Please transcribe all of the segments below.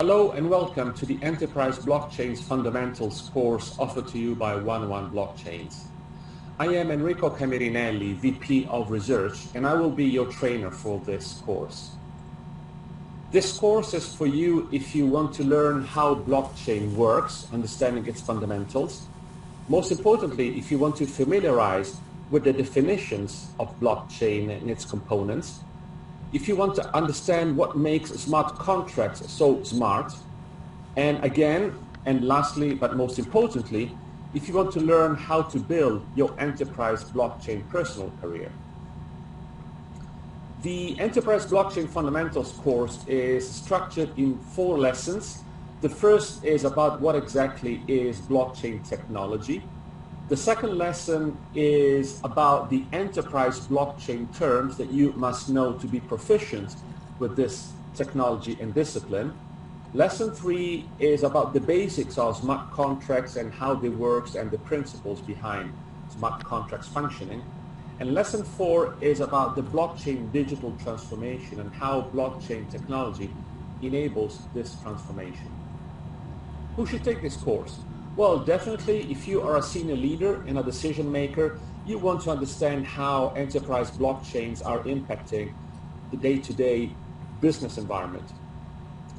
Hello and welcome to the Enterprise Blockchains Fundamentals course offered to you by 101 Blockchains. I am Enrico Camirinelli, VP of Research, and I will be your trainer for this course. This course is for you if you want to learn how blockchain works, understanding its fundamentals. Most importantly, if you want to familiarize with the definitions of blockchain and its components. If you want to understand what makes smart contracts so smart, and again, and lastly, but most importantly, if you want to learn how to build your enterprise blockchain personal career. The Enterprise Blockchain Fundamentals course is structured in 4 lessons. The first is about what exactly is blockchain technology. The second lesson is about the enterprise blockchain terms that you must know to be proficient with this technology and discipline. Lesson 3 is about the basics of smart contracts and how they work and the principles behind smart contracts functioning. And lesson 4 is about the blockchain digital transformation and how blockchain technology enables this transformation. Who should take this course? Well, definitely, if you are a senior leader and a decision maker, you want to understand how enterprise blockchains are impacting the day-to-day business environment.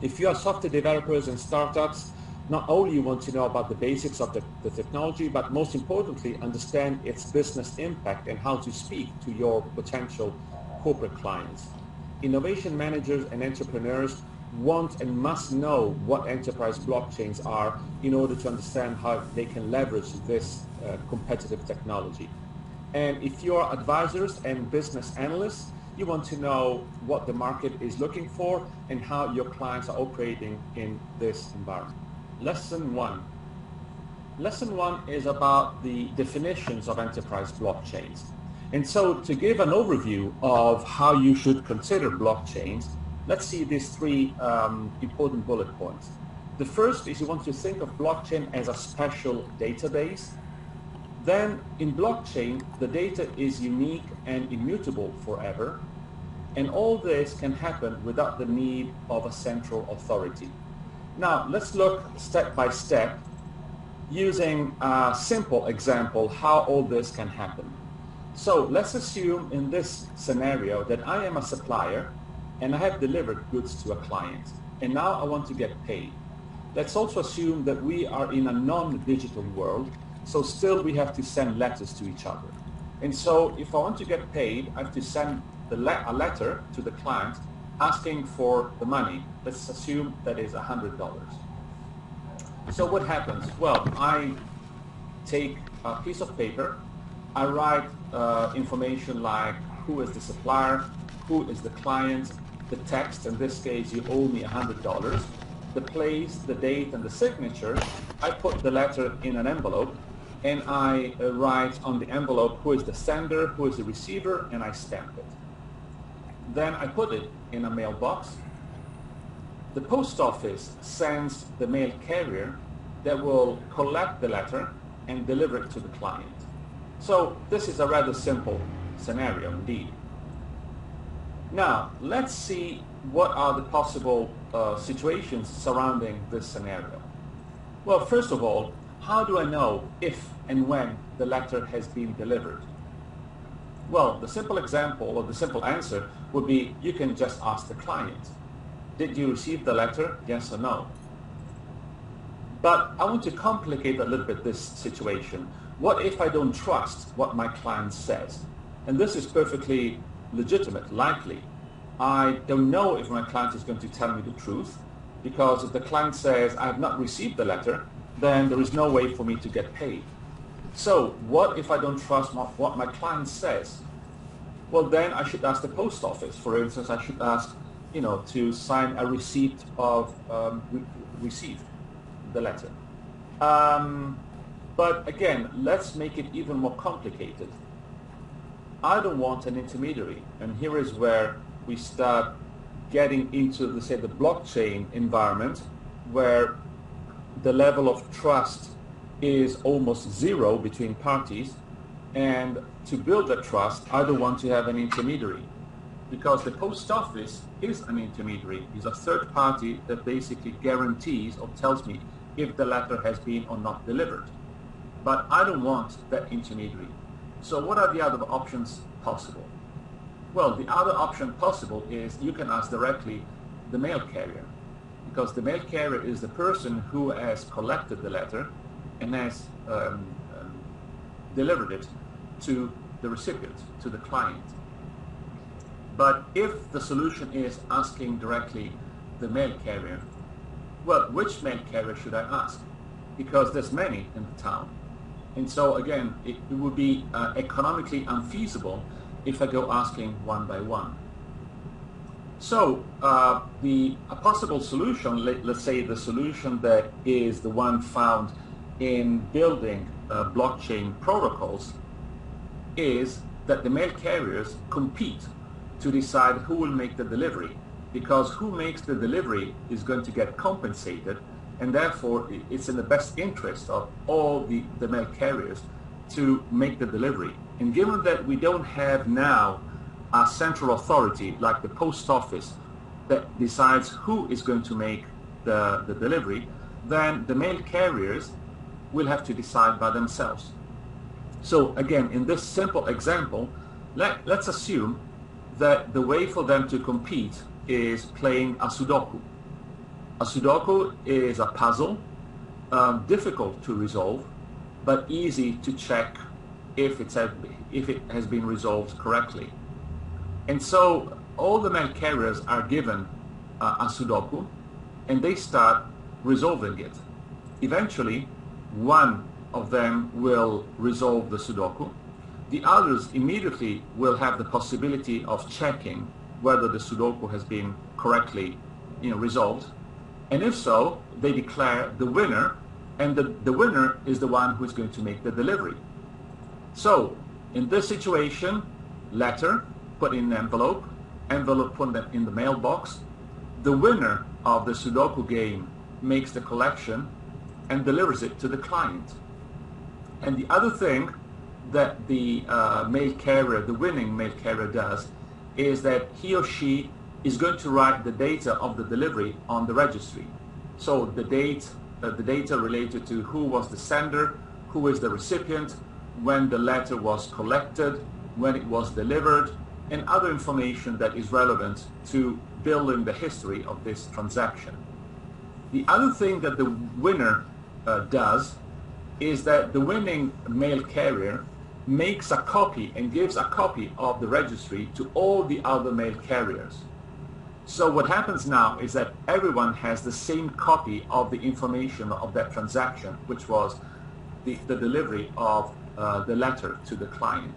If you are software developers and startups, not only you want to know about the basics of the technology, but most importantly, understand its business impact and how to speak to your potential corporate clients. Innovation managers and entrepreneurs want and must know what enterprise blockchains are in order to understand how they can leverage this competitive technology. And if you are advisors and business analysts, you want to know what the market is looking for and how your clients are operating in this environment. Lesson 1. Lesson 1 is about the definitions of enterprise blockchains. And so to give an overview of how you should consider blockchains, let's see these 3 important bullet points. The first is you want to think of blockchain as a special database. Then in blockchain, the data is unique and immutable forever. And all this can happen without the need of a central authority. Now, let's look step by step using a simple example how all this can happen. So let's assume in this scenario that I am a supplier and I have delivered goods to a client, and now I want to get paid. Let's also assume that we are in a non-digital world, so still we have to send letters to each other. And so if I want to get paid, I have to send a letter to the client asking for the money. Let's assume that is $100. So what happens? Well, I take a piece of paper, I write information like who is the supplier, who is the client, the text, in this case you owe me $100, the place, the date, and the signature. I put the letter in an envelope and I write on the envelope who is the sender, who is the receiver, and I stamp it. Then I put it in a mailbox. The post office sends the mail carrier that will collect the letter and deliver it to the client. So this is a rather simple scenario indeed. Now, let's see what are the possible situations surrounding this scenario. Well, first of all, how do I know if and when the letter has been delivered? Well, the simple example or the simple answer would be you can just ask the client. Did you receive the letter? Yes or no? But I want to complicate a little bit this situation. What if I don't trust what my client says? And this is perfectly legitimate, likely. I don't know if my client is going to tell me the truth, because if the client says I have not received the letter, then there is no way for me to get paid. So what if I don't trust what my client says? Well, then I should ask the post office. For instance, I should ask, to sign a receipt of received the letter. But again, let's make it even more complicated. I don't want an intermediary, and here is where we start getting into the blockchain environment, where the level of trust is almost zero between parties, and to build that trust, I don't want to have an intermediary. because the post office is an intermediary, is a third party that basically guarantees or tells me if the letter has been or not delivered. But I don't want that intermediary. So what are the other options possible? Well, the other option possible is you can ask directly the mail carrier, because the mail carrier is the person who has collected the letter and has delivered it to the recipient, to the client. But if the solution is asking directly the mail carrier, well, which mail carrier should I ask? Because there's many in the town. And so again, it would be economically unfeasible if I go asking one by one. So a possible solution, let's say the solution that is the one found in building blockchain protocols, is that the mail carriers compete to decide who will make the delivery, because who makes the delivery is going to get compensated, and therefore it's in the best interest of all the mail carriers to make the delivery. And given that we don't have now a central authority like the post office that decides who is going to make the delivery, then the mail carriers will have to decide by themselves. So again, in this simple example, let's assume that the way for them to compete is playing a Sudoku. A Sudoku is a puzzle, difficult to resolve, but easy to check if it has been resolved correctly. And so all the mail carriers are given a Sudoku, and they start resolving it. Eventually, one of them will resolve the Sudoku. The others immediately will have the possibility of checking whether the Sudoku has been correctly resolved. And if so, they declare the winner, and the winner is the one who is going to make the delivery. So in this situation, letter put in an envelope put in the mailbox, the winner of the Sudoku game makes the collection and delivers it to the client. And the other thing that the mail carrier, the winning mail carrier, does is that he or she is going to write the data of the delivery on the registry. So the data related to who was the sender, who is the recipient, when the letter was collected, when it was delivered, and other information that is relevant to building the history of this transaction. The other thing that the winner does is that the winning mail carrier makes a copy and gives a copy of the registry to all the other mail carriers. So what happens now is that everyone has the same copy of the information of that transaction, which was the delivery of the letter to the client.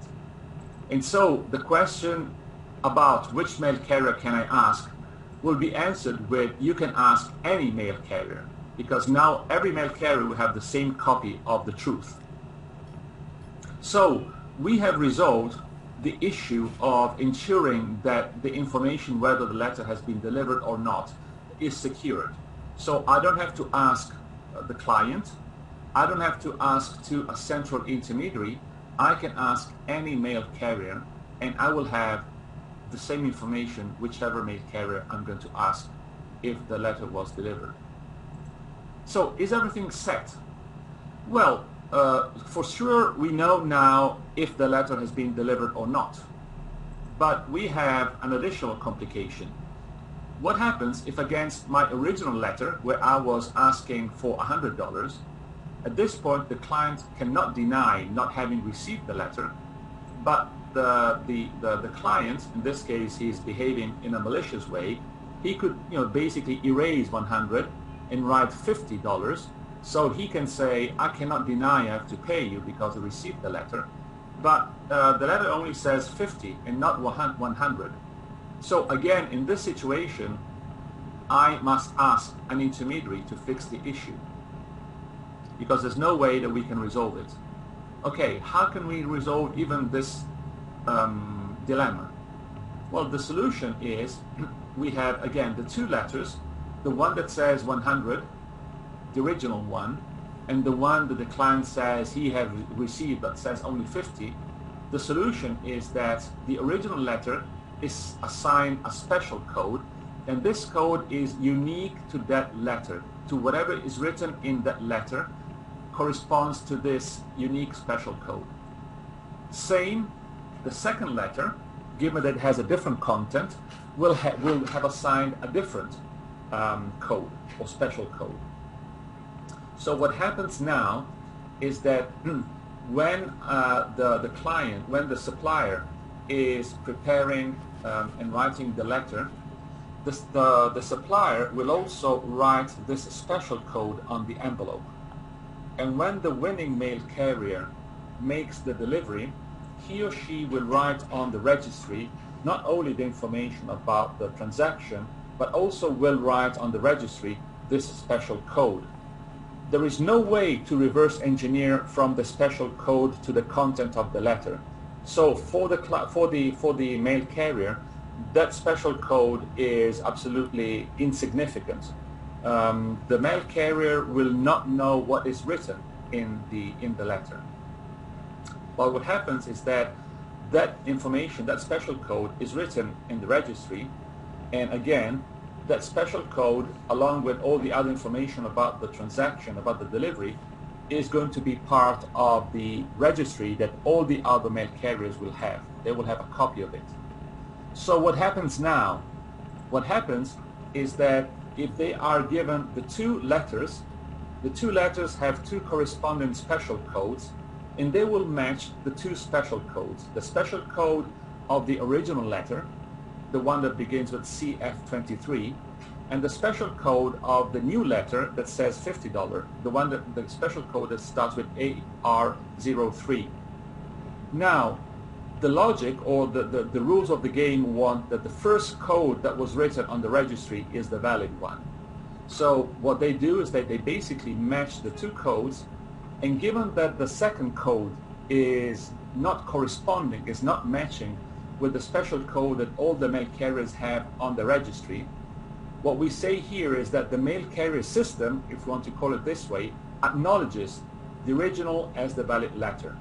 And so the question about which mail carrier can I ask will be answered with, you can ask any mail carrier, because now every mail carrier will have the same copy of the truth. So we have resolved the issue of ensuring that the information, whether the letter has been delivered or not, is secured. So I don't have to ask the client, I don't have to ask to a central intermediary, I can ask any mail carrier, and I will have the same information whichever mail carrier I'm going to ask if the letter was delivered. So is everything set? Well, for sure we know now if the letter has been delivered or not. But we have an additional complication. What happens if against my original letter, where I was asking for $100, at this point the client cannot deny not having received the letter, but the client, in this case he's behaving in a malicious way, he could basically erase 100 and write $50, so he can say, I cannot deny I have to pay you because I received the letter, but the letter only says 50 and not 100. So again, in this situation, I must ask an intermediary to fix the issue, because there's no way that we can resolve it. Okay, how can we resolve even this dilemma? Well, the solution is we have, again, the two letters, the one that says 100, the original one, and the one that the client says he has received that says only 50. The solution is that the original letter is assigned a special code, and this code is unique to that letter, to whatever is written in that letter corresponds to this unique special code. Same, the second letter, given that it has a different content, will have assigned a different code or special code. So what happens now is that when the client, when the supplier is preparing and writing the letter, the supplier will also write this special code on the envelope. And when the winning mail carrier makes the delivery, he or she will write on the registry not only the information about the transaction, but also will write on the registry this special code. There is no way to reverse engineer from the special code to the content of the letter. So for the mail carrier, that special code is absolutely insignificant. The mail carrier will not know what is written in the letter. But what happens is that information, that special code, is written in the registry, and again, that special code, along with all the other information about the transaction, about the delivery, is going to be part of the registry that all the other mail carriers will have. They will have a copy of it. So what happens now? What happens is that if they are given the two letters have two corresponding special codes, and they will match the two special codes. The special code of the original letter, the one that begins with CF23, and the special code of the new letter that says $50, the special code that starts with AR03. Now, the logic or the rules of the game want that the first code that was written on the registry is the valid one. So what they do is that they basically match the two codes, and given that the second code is not corresponding, is not matching with the special code that all the mail carriers have on the registry, what we say here is that the mail carrier system, if you want to call it this way, acknowledges the original as the valid letter.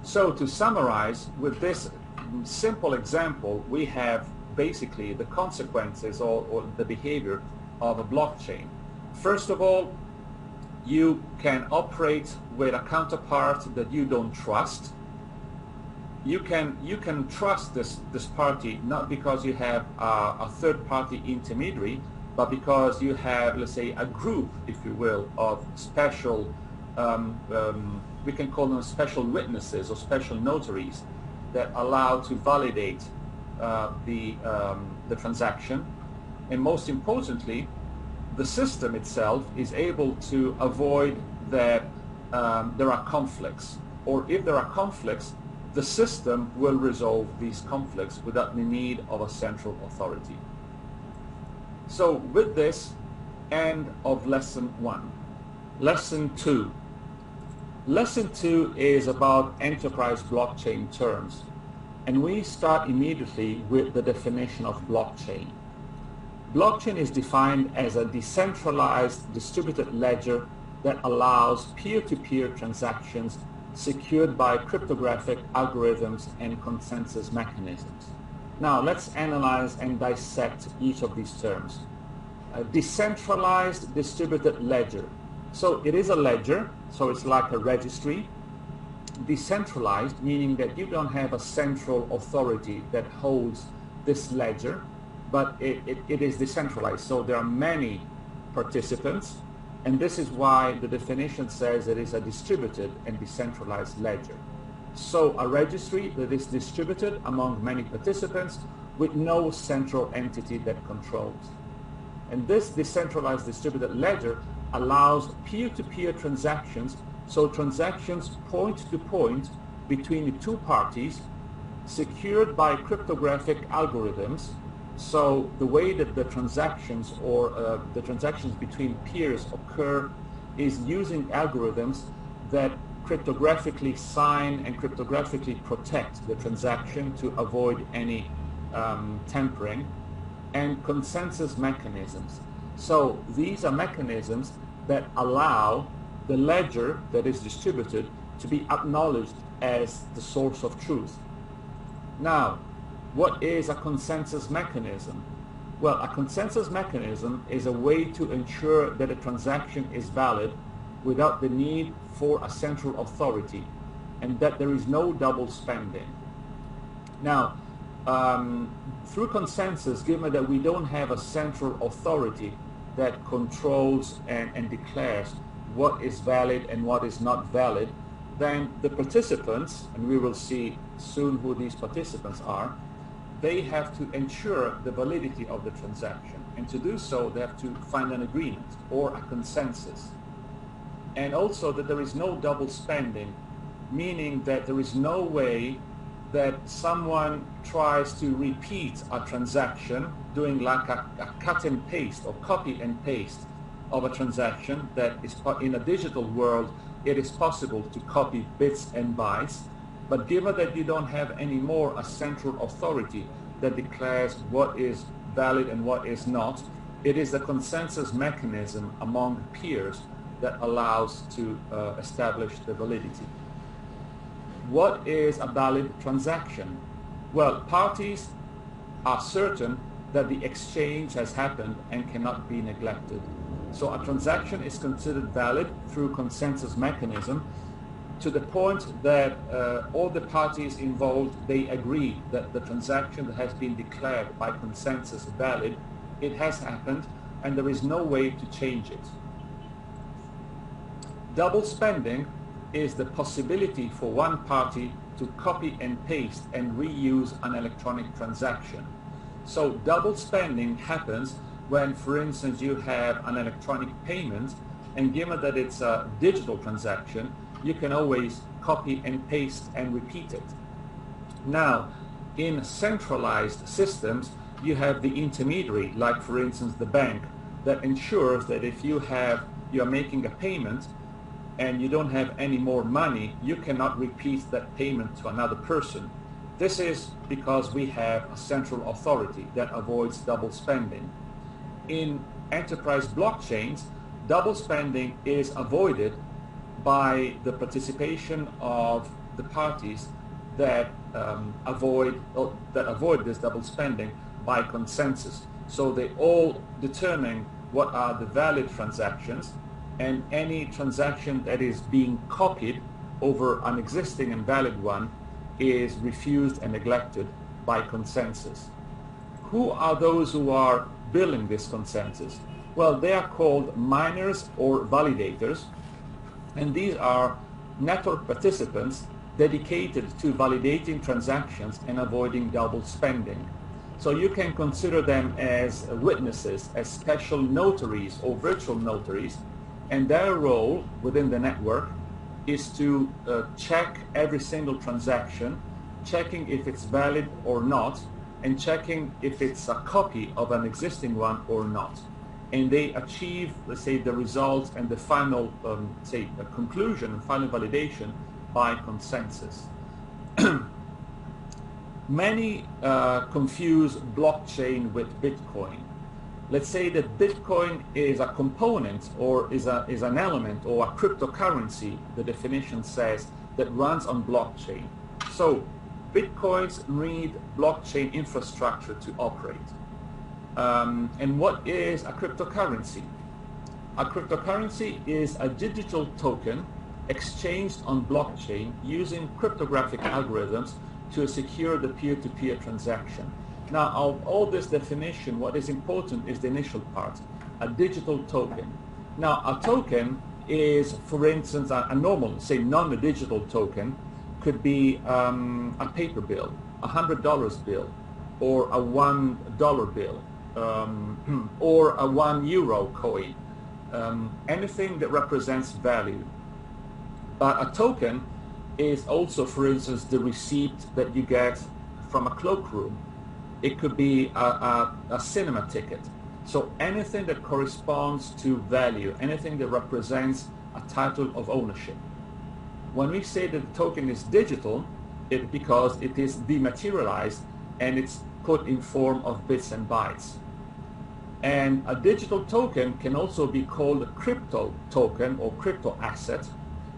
So to summarize, with this simple example, we have basically the consequences or the behavior of a blockchain. First of all, you can operate with a counterpart that you don't trust. You can trust this party not because you have a third-party intermediary, but because you have, let's say, a group, if you will, of special, we can call them special witnesses or special notaries that allow to validate the transaction. And most importantly, the system itself is able to avoid that there are conflicts, or if there are conflicts, the system will resolve these conflicts without the need of a central authority. So with this, end of lesson 1. Lesson 2. Lesson 2 is about enterprise blockchain terms, and we start immediately with the definition of blockchain. Blockchain is defined as a decentralized distributed ledger that allows peer-to-peer transactions secured by cryptographic algorithms and consensus mechanisms. Now let's analyze and dissect each of these terms. A decentralized distributed ledger. So it is a ledger, so it's like a registry. Decentralized, meaning that you don't have a central authority that holds this ledger, but it is decentralized. So there are many participants, and this is why the definition says it is a distributed and decentralized ledger. So a registry that is distributed among many participants with no central entity that controls. And this decentralized distributed ledger allows peer-to-peer transactions, so transactions point-to-point between the two parties secured by cryptographic algorithms. So the way that the transactions or the transactions between peers occur is using algorithms that cryptographically sign and cryptographically protect the transaction to avoid any tampering, and consensus mechanisms. So these are mechanisms that allow the ledger that is distributed to be acknowledged as the source of truth. Now, What is a consensus mechanism? Well, a consensus mechanism is a way to ensure that a transaction is valid without the need for a central authority and that there is no double spending. Now, through consensus, given that we don't have a central authority that controls and declares what is valid and what is not valid, then the participants, and we will see soon who these participants are, they have to ensure the validity of the transaction. And to do so, they have to find an agreement or a consensus. And also that there is no double spending, meaning that there is no way that someone tries to repeat a transaction, doing like a cut and paste or copy and paste of a transaction that is in a digital world. It is possible to copy bits and bytes, but given that you don't have anymore a central authority that declares what is valid and what is not, it is the consensus mechanism among peers that allows to establish the validity. What is a valid transaction? Well, parties are certain that the exchange has happened and cannot be neglected. So a transaction is considered valid through consensus mechanism to the point that all the parties involved, they agree that the transaction that has been declared by consensus valid, it has happened and there is no way to change it. Double spending is the possibility for one party to copy and paste and reuse an electronic transaction. So double spending happens when, for instance, you have an electronic payment, and given that it's a digital transaction, you can always copy and paste and repeat it. Now, in centralized systems, you have the intermediary, like for instance the bank, that ensures that if you are making a payment and you don't have any more money, you cannot repeat that payment to another person. This is because we have a central authority that avoids double spending. In enterprise blockchains, double spending is avoided by the participation of the parties that avoid this double spending by consensus. So they all determine what are the valid transactions, and any transaction that is being copied over an existing and valid one is refused and neglected by consensus. Who are those who are building this consensus? Well, they are called miners or validators, and these are network participants dedicated to validating transactions and avoiding double spending. So you can consider them as witnesses, as special notaries or virtual notaries, and their role within the network is to check every single transaction, checking if it's valid or not, and checking if it's a copy of an existing one or not. And they achieve, let's say, the results and the final, say, a conclusion and final validation by consensus. Many confuse blockchain with Bitcoin. Let's say that Bitcoin is a component or is an element or a cryptocurrency, the definition says, that runs on blockchain. So Bitcoins need blockchain infrastructure to operate. And what is a cryptocurrency? A cryptocurrency is a digital token exchanged on blockchain using cryptographic algorithms to secure the peer-to-peer transaction. Now, of all this definition, what is important is the initial part, a digital token. Now, a token is, for instance, a normal, say, non-digital token could be a paper bill, a $100 bill, or a $1 bill, or a €1 coin, anything that represents value. But a token is also, for instance, the receipt that you get from a cloakroom. It could be a cinema ticket. So anything that corresponds to value, anything that represents a title of ownership. When we say that the token is digital, because it is dematerialized and it's put in form of bits and bytes. And a digital token can also be called a crypto token or crypto asset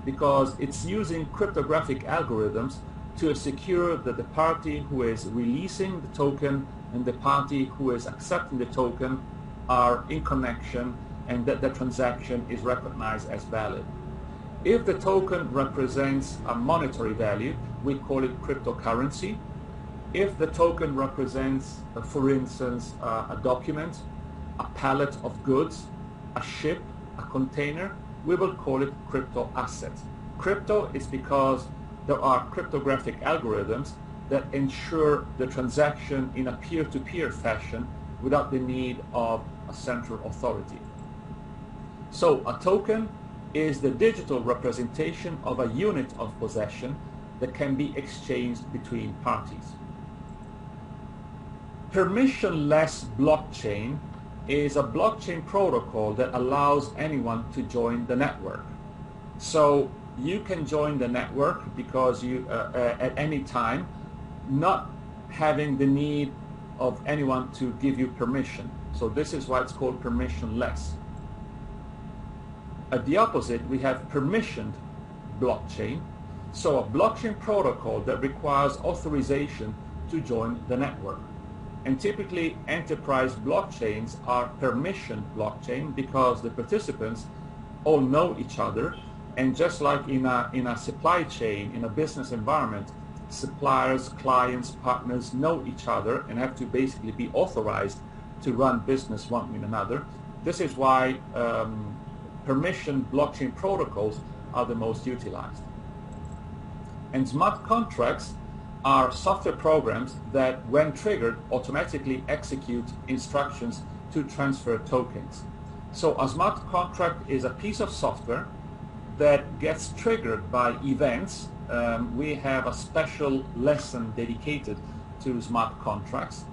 because it's using cryptographic algorithms to secure that the party who is releasing the token and the party who is accepting the token are in connection and that the transaction is recognized as valid. If the token represents a monetary value, we call it cryptocurrency. If the token represents, for instance, a document, a pallet of goods, a ship, a container, we will call it crypto asset. Crypto is because there are cryptographic algorithms that ensure the transaction in a peer-to-peer fashion without the need of a central authority. So a token is the digital representation of a unit of possession that can be exchanged between parties. Permissionless blockchain is a blockchain protocol that allows anyone to join the network. So you can join the network because you at any time, not having the need of anyone to give you permission. So this is why it's called permissionless. At the opposite, we have permissioned blockchain. So a blockchain protocol that requires authorization to join the network. And typically enterprise blockchains are permissioned blockchain because the participants all know each other. And just like in a supply chain, in a business environment, suppliers, clients, partners know each other and have to basically be authorized to run business one with another. This is why permissioned blockchain protocols are the most utilized. And smart contracts are software programs that, when triggered, automatically execute instructions to transfer tokens. So a smart contract is a piece of software that gets triggered by events. We have a special lesson dedicated to smart contracts.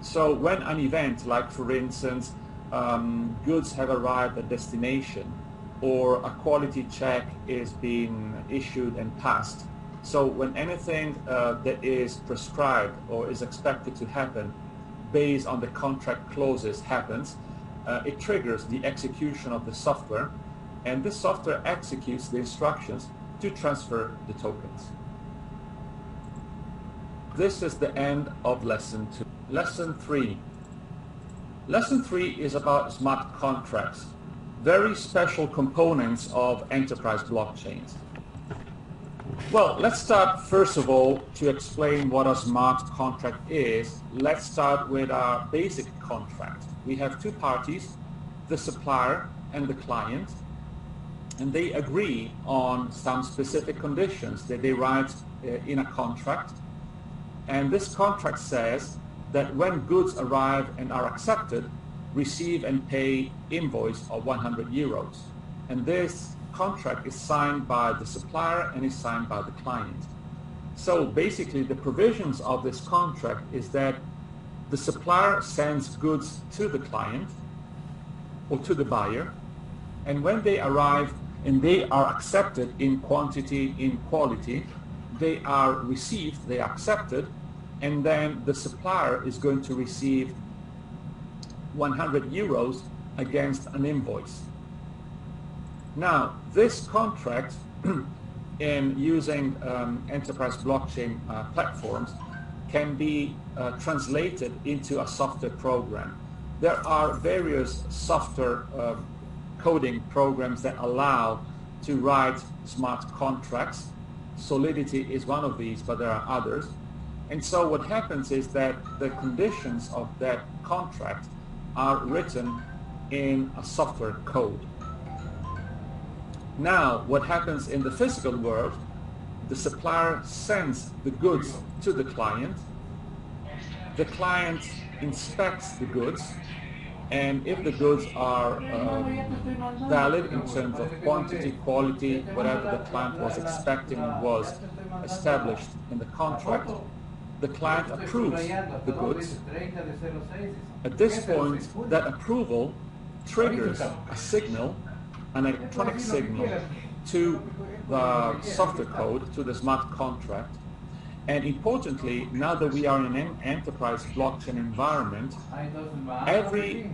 So when an event, like for instance, goods have arrived at destination, or a quality check is being issued and passed. So when anything that is prescribed or is expected to happen based on the contract clauses happens, it triggers the execution of the software, and this software executes the instructions to transfer the tokens. This is the end of lesson 2. Lesson 3. Lesson 3 is about smart contracts, very special components of enterprise blockchains. Well, let's start first of all to explain what a smart contract is. Let's start with our basic contract. We have two parties, the supplier and the client, and they agree on some specific conditions that they write in a contract. And this contract says that when goods arrive and are accepted, receive and pay invoice of 100 euros. And this contract is signed by the supplier and is signed by the client. So basically the provisions of this contract is that the supplier sends goods to the client or to the buyer, and when they arrive and they are accepted in quantity, in quality, they are received, they are accepted, and then the supplier is going to receive 100 euros against an invoice. Now, this contract, in using enterprise blockchain platforms, can be translated into a software program. There are various software coding programs that allow to write smart contracts. Solidity is one of these, but there are others. And so what happens is that the conditions of that contract are written in a software code. Now, what happens in the physical world, the supplier sends the goods to the client inspects the goods, and if the goods are valid in terms of quantity, quality, whatever the client was expecting was established in the contract, the client approves the goods. At this point, that approval triggers a signal, an electronic signal, to the software code, to the smart contract. And importantly, now that we are in an enterprise blockchain environment, every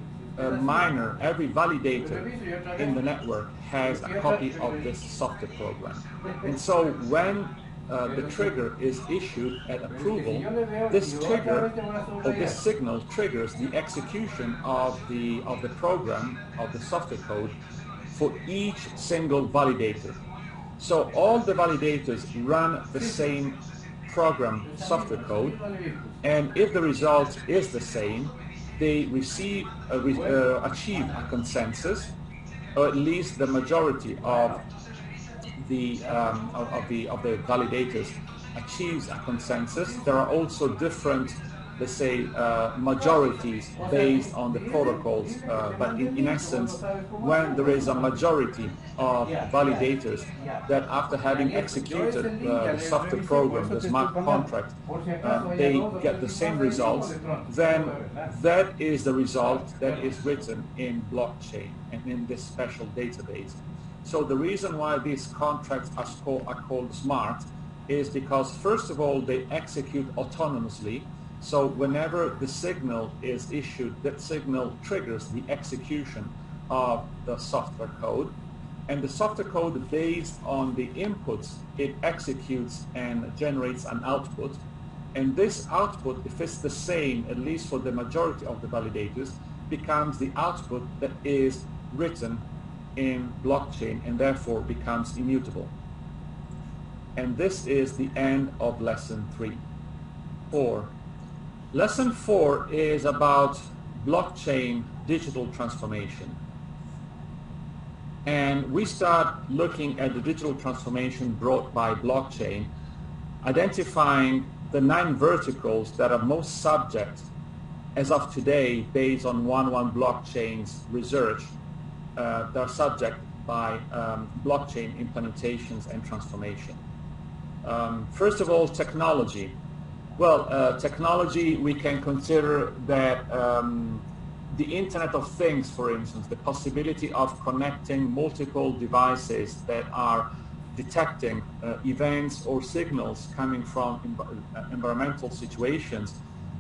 miner, every validator in the network has a copy of this software program. And so when the trigger is issued at approval, this trigger or this signal triggers the execution of the program, of the software code for each single validator. So all the validators run the same program software code, and if the result is the same, they achieve a consensus, or at least the majority of the validators achieves a consensus. There are also different, let's say, majorities based on the protocols, but in essence, when there is a majority of validators that after having executed the software program, the smart contract, they get the same results, then that is the result that is written in blockchain and in this special database. So the reason why these contracts are called smart is because, first of all, they execute autonomously. So whenever the signal is issued, that signal triggers the execution of the software code. And the software code, based on the inputs, it executes and generates an output. And this output, if it's the same, at least for the majority of the validators, becomes the output that is written in blockchain and therefore becomes immutable. And this is the end of lesson 3. 4. Lesson 4 is about blockchain digital transformation. And we start looking at the digital transformation brought by blockchain, identifying the 9 verticals that are most subject, as of today, based on 1.1 blockchain's research, that are subject by blockchain implementations and transformation. First of all, technology. Well, technology, we can consider that the Internet of Things, for instance, the possibility of connecting multiple devices that are detecting events or signals coming from environmental situations,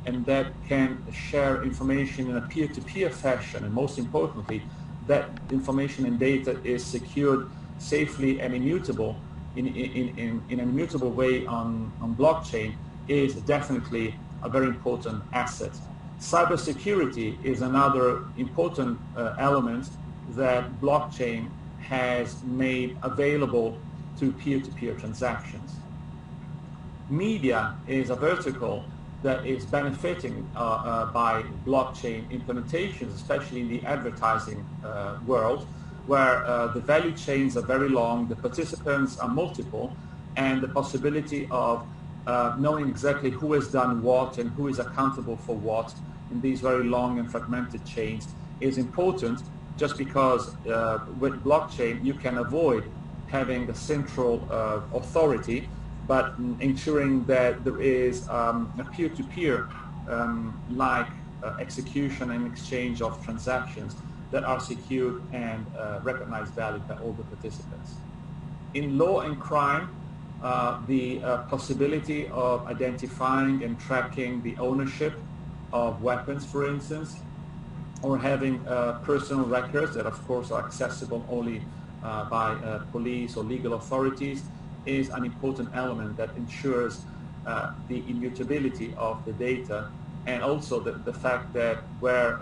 and that can share information in a peer-to-peer fashion, and most importantly, that information and data is secured safely and immutable in an immutable way on blockchain, is definitely a very important asset. Cybersecurity is another important element that blockchain has made available to peer-to-peer transactions. Media is a vertical that is benefiting by blockchain implementations, especially in the advertising world, where the value chains are very long, the participants are multiple, and the possibility of knowing exactly who has done what and who is accountable for what in these very long and fragmented chains is important, just because with blockchain you can avoid having the central authority, but ensuring that there is a peer-to-peer like execution and exchange of transactions that are secured and recognized value by all the participants. In law and crime, the possibility of identifying and tracking the ownership of weapons, for instance, or having personal records that of course are accessible only by police or legal authorities, is an important element that ensures the immutability of the data, and also the fact that where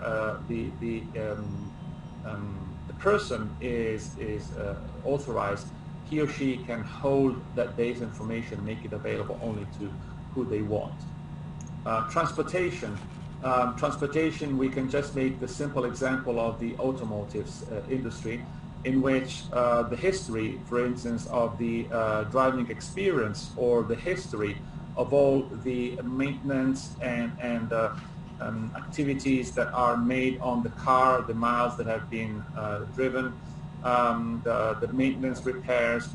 the person is authorized, he or she can hold that base information, make it available only to who they want. Transportation. Transportation, we can just make the simple example of the automotive industry, in which the history, for instance, of the driving experience, or the history of all the maintenance and activities that are made on the car, the miles that have been driven, the maintenance, repairs,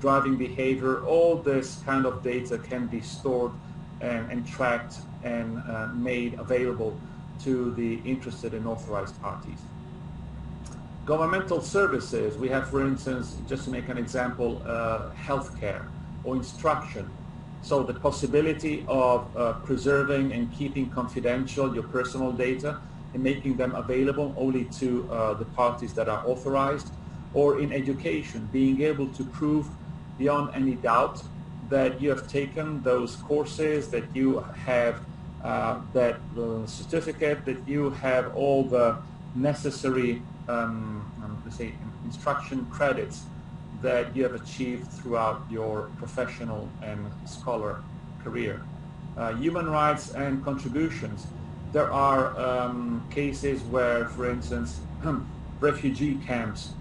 driving behavior, all this kind of data can be stored and tracked and made available to the interested and authorized parties. Governmental services, we have, for instance, just to make an example, healthcare or instruction. So the possibility of preserving and keeping confidential your personal data and making them available only to the parties that are authorized. Or in education, being able to prove beyond any doubt that you have taken those courses, that you have that certificate, that you have all the necessary let's say instruction credits that you have achieved throughout your professional and scholar career. Human rights and contributions. There are cases where, for instance, refugee camps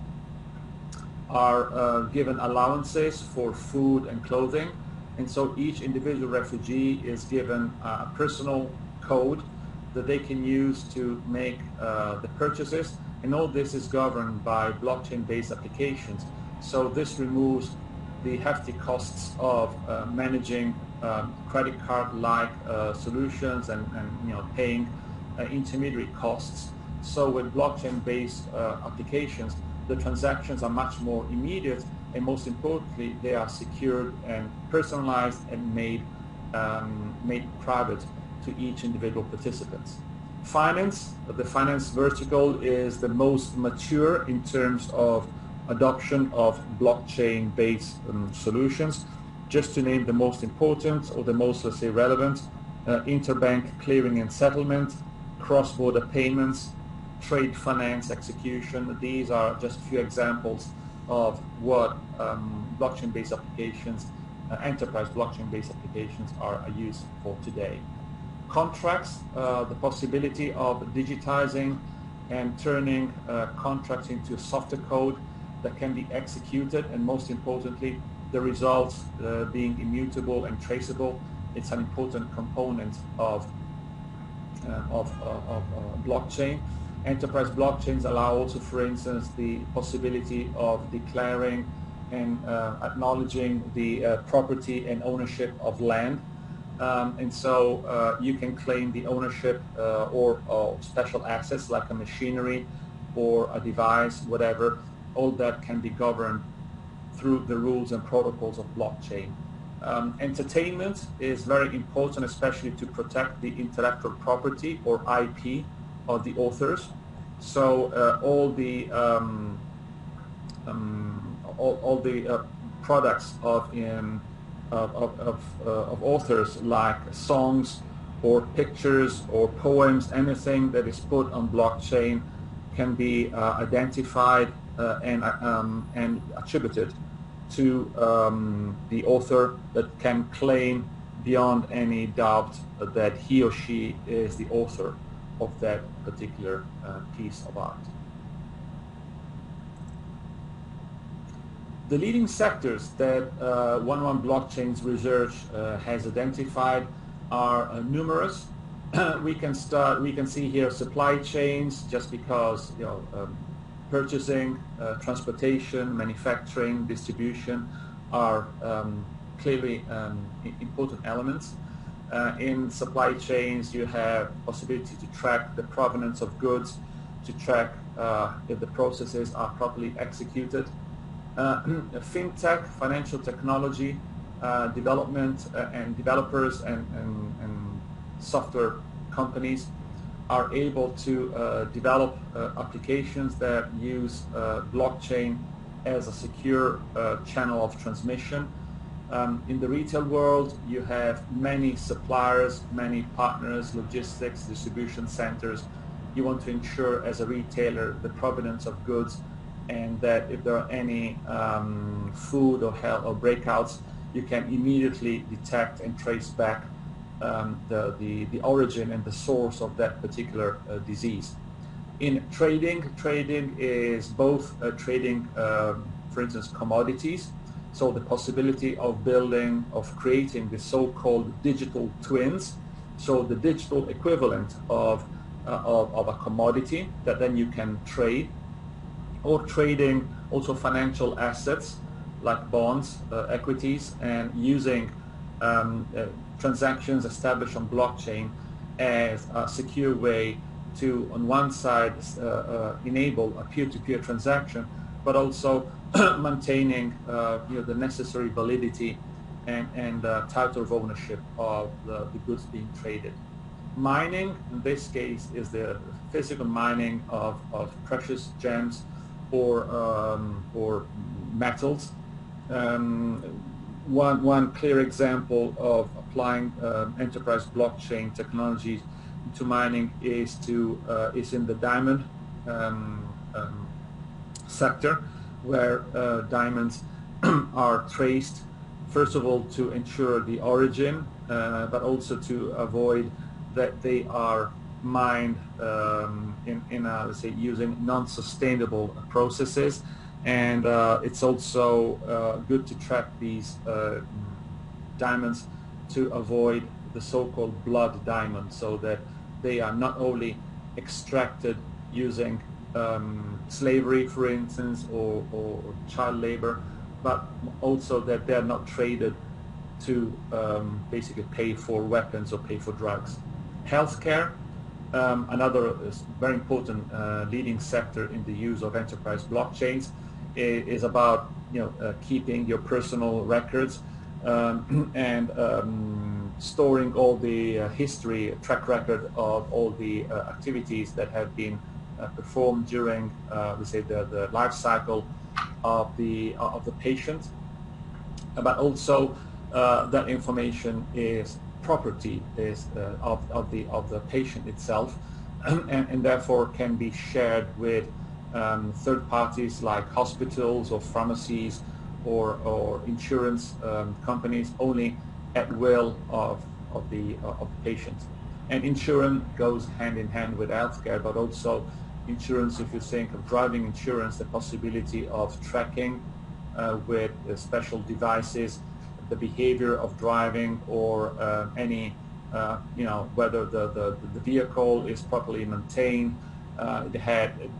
are given allowances for food and clothing, and so each individual refugee is given a personal code that they can use to make the purchases, and all this is governed by blockchain-based applications. So this removes the hefty costs of managing credit card-like solutions and paying intermediary costs. So with blockchain-based applications, the transactions are much more immediate, and most importantly, they are secured and personalized and made private to each individual participant. Finance, the finance vertical is the most mature in terms of adoption of blockchain-based solutions. Just to name the most important or the most, let's say, relevant, interbank clearing and settlement, cross-border payments, trade finance execution. These are just a few examples of what blockchain-based applications, enterprise blockchain-based applications are used for today. Contracts, the possibility of digitizing and turning contracts into software code that can be executed, and most importantly, the results being immutable and traceable. It's an important component of blockchain. Enterprise blockchains allow also, for instance, the possibility of declaring and acknowledging the property and ownership of land. And so you can claim the ownership or special assets like a machinery or a device, whatever. All that can be governed through the rules and protocols of blockchain. Entertainment is very important, especially to protect the intellectual property or IP of the authors. So all the products of authors, like songs or pictures or poems, anything that is put on blockchain can be identified and attributed to the author, that can claim beyond any doubt that he or she is the author of that particular piece of art. The leading sectors that 101 Blockchain's research has identified are numerous. We can see here supply chains, just because purchasing, transportation, manufacturing, distribution are clearly important elements. In supply chains, you have possibility to track the provenance of goods, to track if the processes are properly executed. Fintech, financial technology, development and developers and software companies are able to develop applications that use blockchain as a secure channel of transmission. In the retail world, you have many suppliers, many partners, logistics, distribution centers. You want to ensure as a retailer the provenance of goods, and that if there are any food or health or breakouts, you can immediately detect and trace back the origin and the source of that particular disease. In trading is both trading, for instance, commodities, so the possibility of creating the so-called digital twins, so the digital equivalent of a commodity that then you can trade, or trading also financial assets like bonds, equities, and using transactions established on blockchain as a secure way to, on one side, enable a peer-to-peer transaction, but also maintaining the necessary validity and title of ownership of the goods being traded. Mining, in this case, is the physical mining of precious gems or metals. Um, one clear example of applying enterprise blockchain technologies to mining is in the diamond sector, where diamonds are traced, first of all, to ensure the origin, but also to avoid that they are mined let's say, using non-sustainable processes. And it's also good to track these diamonds to avoid the so-called blood diamond, so that they are not only extracted using slavery, for instance, or child labor, but also that they're not traded to basically pay for weapons or pay for drugs. Healthcare, another very important leading sector in the use of enterprise blockchains, is about keeping your personal records and storing all the history, track record of all the activities that have been performed during, let's say, the life cycle of the patient. But also that information is property of the patient itself, and therefore can be shared with third parties like hospitals or pharmacies or insurance companies only at will of the patient. And insurance goes hand in hand with healthcare, but also insurance, if you think of driving insurance, the possibility of tracking with special devices the behavior of driving, or any whether the vehicle is properly maintained,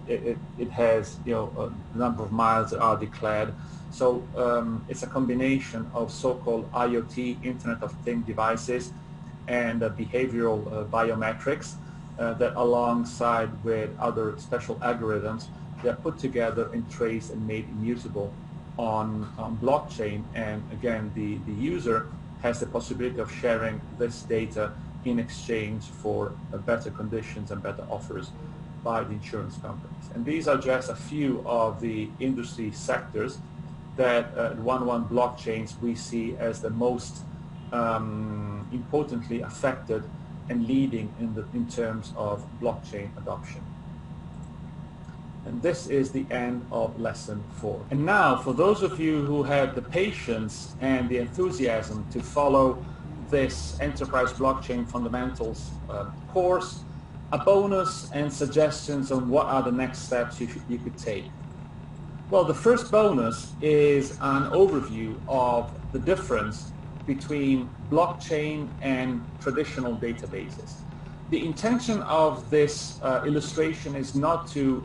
it has a number of miles that are declared. So it's a combination of so-called IoT, Internet of Things devices, and behavioral biometrics that, alongside with other special algorithms, they're put together and traced and made immutable on blockchain. And again, the user has the possibility of sharing this data in exchange for better conditions and better offers by the insurance companies. And these are just a few of the industry sectors that 1.1 blockchains we see as the most importantly affected and leading in terms of blockchain adoption. And this is the end of lesson 4. And now, for those of you who have the patience and the enthusiasm to follow this Enterprise Blockchain Fundamentals course, a bonus and suggestions on what are the next steps you could take. Well, the first bonus is an overview of the difference between blockchain and traditional databases. The intention of this illustration is not to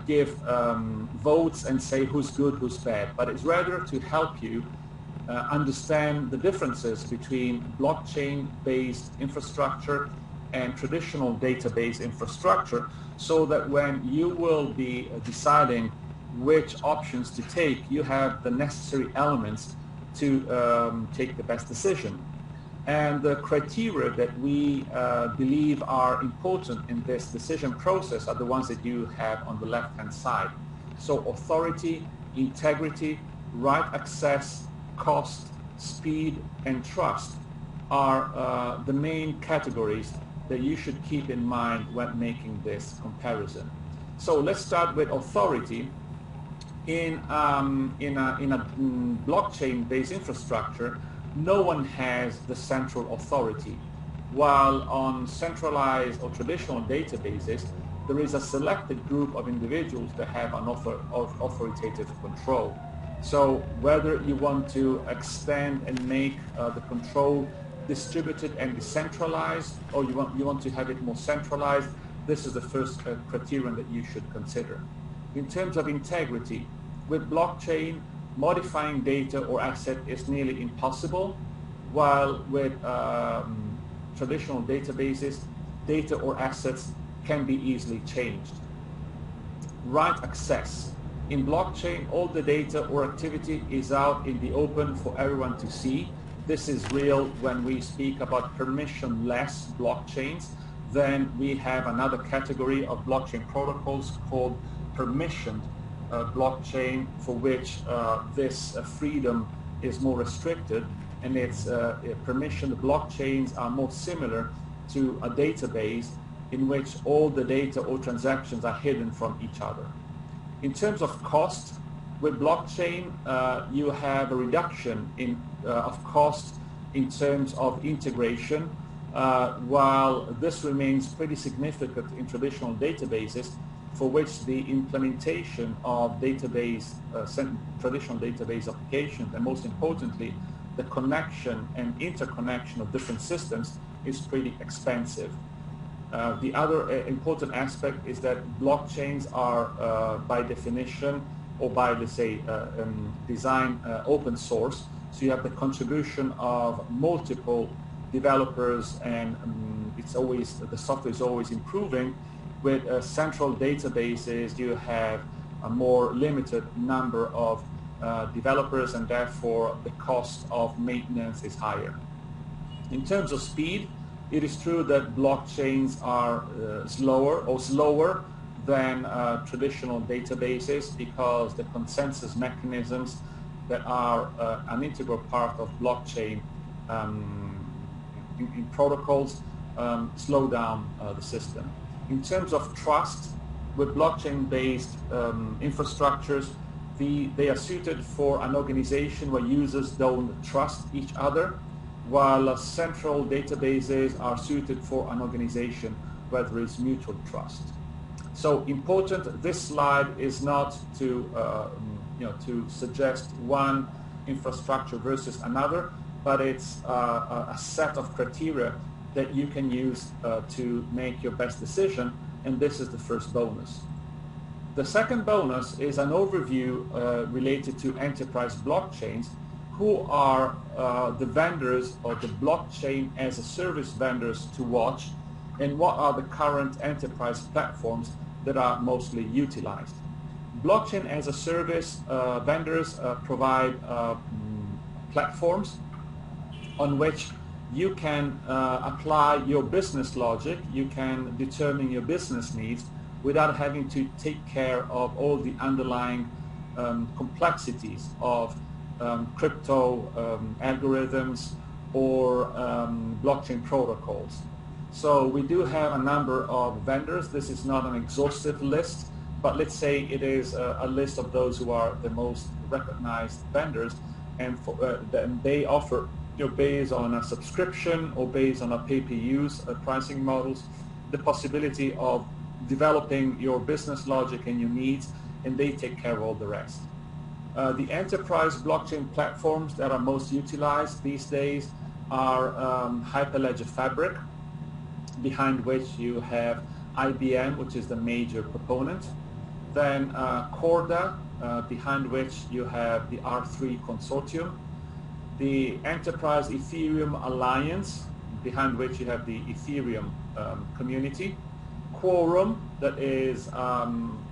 give votes and say who's good, who's bad, but it's rather to help you understand the differences between blockchain-based infrastructure and traditional database infrastructure, so that when you will be deciding which options to take, you have the necessary elements to take the best decision. And the criteria that we believe are important in this decision process are the ones that you have on the left-hand side. So authority, integrity, right access, cost, speed, and trust are the main categories that you should keep in mind when making this comparison. So let's start with authority. In a blockchain-based infrastructure, no one has the central authority, while on centralized or traditional databases, there is a selected group of individuals that have an authoritative control. So whether you want to extend and make the control distributed and decentralized, or you want to have it more centralized, this is the first criterion that you should consider. In terms of integrity, with blockchain, modifying data or asset is nearly impossible, while with traditional databases, data or assets can be easily changed. Right access. In blockchain, all the data or activity is out in the open for everyone to see. This is real when we speak about permissionless blockchains. Then we have another category of blockchain protocols called permissioned blockchain for which this freedom is more restricted, and its permission blockchains are more similar to a database in which all the data or transactions are hidden from each other. In terms of cost, with blockchain, you have a reduction of cost in terms of integration, while this remains pretty significant in traditional databases, for which the implementation of traditional database applications, and most importantly, the connection and interconnection of different systems, is pretty expensive. The other important aspect is that blockchains are by definition, or by, let's say, design, open source. So you have the contribution of multiple developers, and the software is always improving. With central databases, you have a more limited number of developers, and therefore the cost of maintenance is higher. In terms of speed, it is true that blockchains are slower than traditional databases, because the consensus mechanisms that are an integral part of blockchain in protocols slow down the system. In terms of trust, with blockchain-based infrastructures, they are suited for an organization where users don't trust each other, while central databases are suited for an organization where there is mutual trust. So important, this slide is not to to suggest one infrastructure versus another, but it's a set of criteria that you can use to make your best decision, and this is the first bonus. The second bonus is an overview related to enterprise blockchains. Who are the vendors, or the blockchain as a service vendors to watch, and what are the current enterprise platforms that are mostly utilized. Blockchain as a service vendors provide platforms on which you can apply your business logic, you can determine your business needs without having to take care of all the underlying complexities of crypto algorithms or blockchain protocols. So we do have a number of vendors. This is not an exhaustive list, but let's say it is a list of those who are the most recognized vendors, and they offer, based on a subscription or based on a pay-per-use pricing models, the possibility of developing your business logic and your needs, and they take care of all the rest. The enterprise blockchain platforms that are most utilized these days are Hyperledger Fabric, behind which you have IBM, which is the major proponent. Then Corda, behind which you have the R3 consortium. The Enterprise Ethereum Alliance, behind which you have the Ethereum community. Quorum, that is,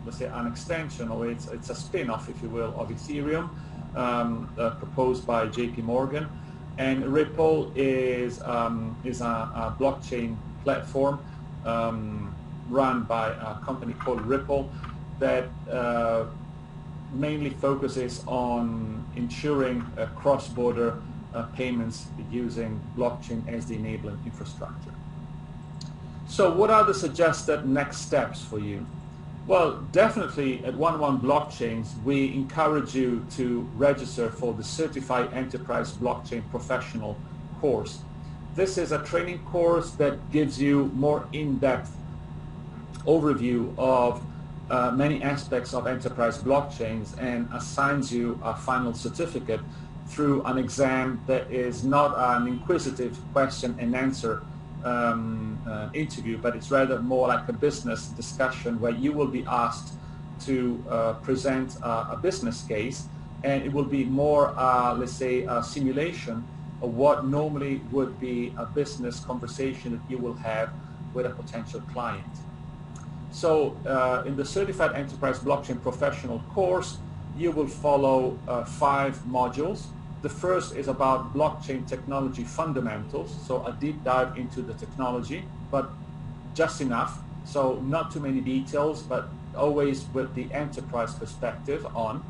let's say, an extension, or it's a spin-off, if you will, of Ethereum, proposed by JP Morgan. And Ripple is a blockchain platform run by a company called Ripple that mainly focuses on ensuring cross-border payments using blockchain as the enabling infrastructure. So what are the suggested next steps for you? Well, definitely at 111 Blockchains, we encourage you to register for the Certified Enterprise Blockchain Professional course. This is a training course that gives you more in-depth overview of many aspects of enterprise blockchains, and assigns you a final certificate through an exam that is not an inquisitive question and answer interview, but it's rather more like a business discussion where you will be asked to present a business case, and it will be more, let's say, a simulation of what normally would be a business conversation that you will have with a potential client. So in the Certified Enterprise Blockchain Professional course, you will follow 5 modules. The first is about blockchain technology fundamentals, so a deep dive into the technology, but just enough, so not too many details, but always with the enterprise perspective on.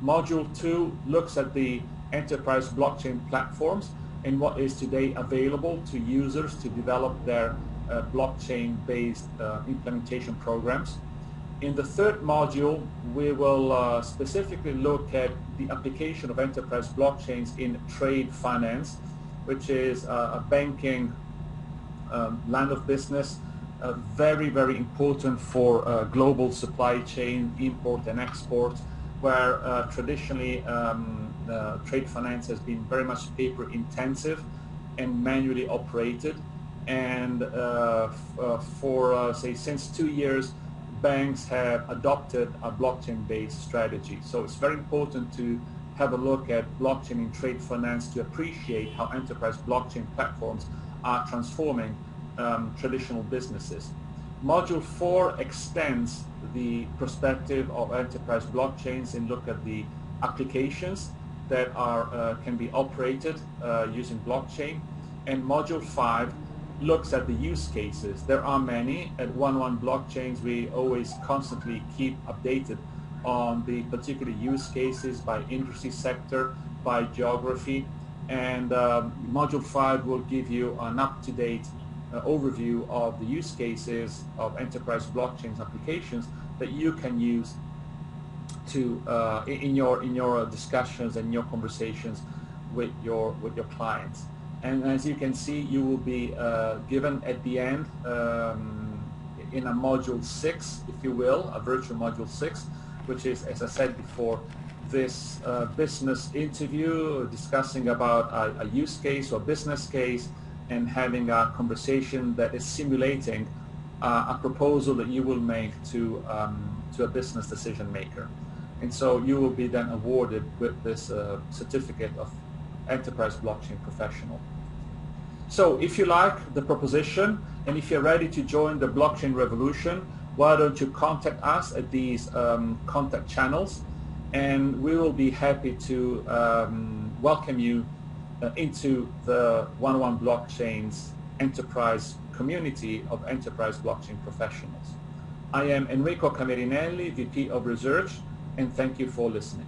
Module 2 looks at the enterprise blockchain platforms and what is today available to users to develop their blockchain-based implementation programs. In the third module, we will specifically look at the application of enterprise blockchains in trade finance, which is a banking line of business, very, very important for global supply chain, import and export, where traditionally trade finance has been very much paper intensive and manually operated. And for say since 2 years, banks have adopted a blockchain-based strategy. So it's very important to have a look at blockchain in trade finance to appreciate how enterprise blockchain platforms are transforming traditional businesses. Module 4 extends the perspective of enterprise blockchains and look at the applications that are can be operated using blockchain. And Module 5 looks at the use cases. There are many. At 101 Blockchains, we always constantly keep updated on the particular use cases by industry sector, by geography, and Module 5 will give you an up-to-date overview of the use cases of enterprise blockchains applications that you can use to in your discussions and your conversations with your clients. And as you can see, you will be given at the end in a module 6, if you will, a virtual module 6, which is, as I said before, this business interview discussing about a use case or business case and having a conversation that is simulating a proposal that you will make to a business decision maker. And so you will be then awarded with this certificate of Enterprise Blockchain Professional. So if you like the proposition and if you're ready to join the blockchain revolution, why don't you contact us at these contact channels, and we will be happy to welcome you into the 101 Blockchains enterprise community of enterprise blockchain professionals. I am Enrico Camerinelli, VP of Research, and thank you for listening.